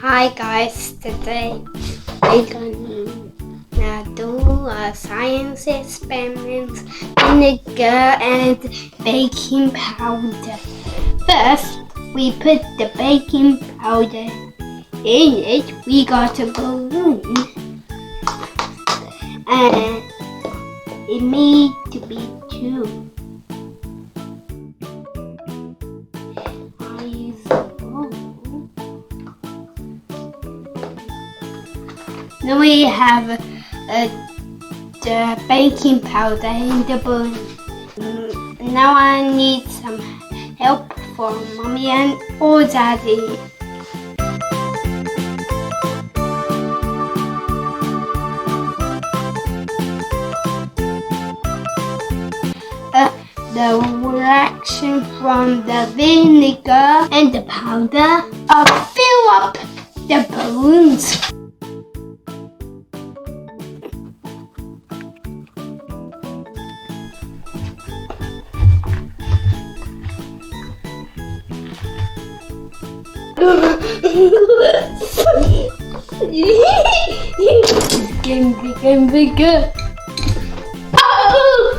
Hi guys, today we're gonna do a science experiment, vinegar and baking powder. First, we put the baking powder in it. We got a balloon and it needs to be two. Now we have the baking powder in the balloon. Now I need some help from Mommy or Daddy. The reaction from the vinegar and the powder fill up the balloons. It's getting bigger and bigger. Oh!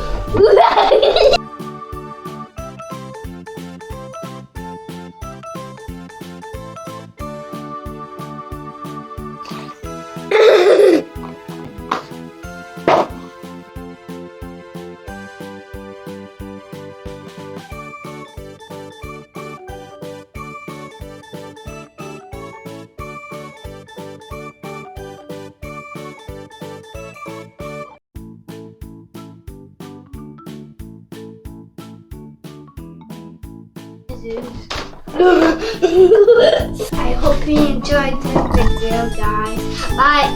I hope you enjoyed the video, guys. Bye.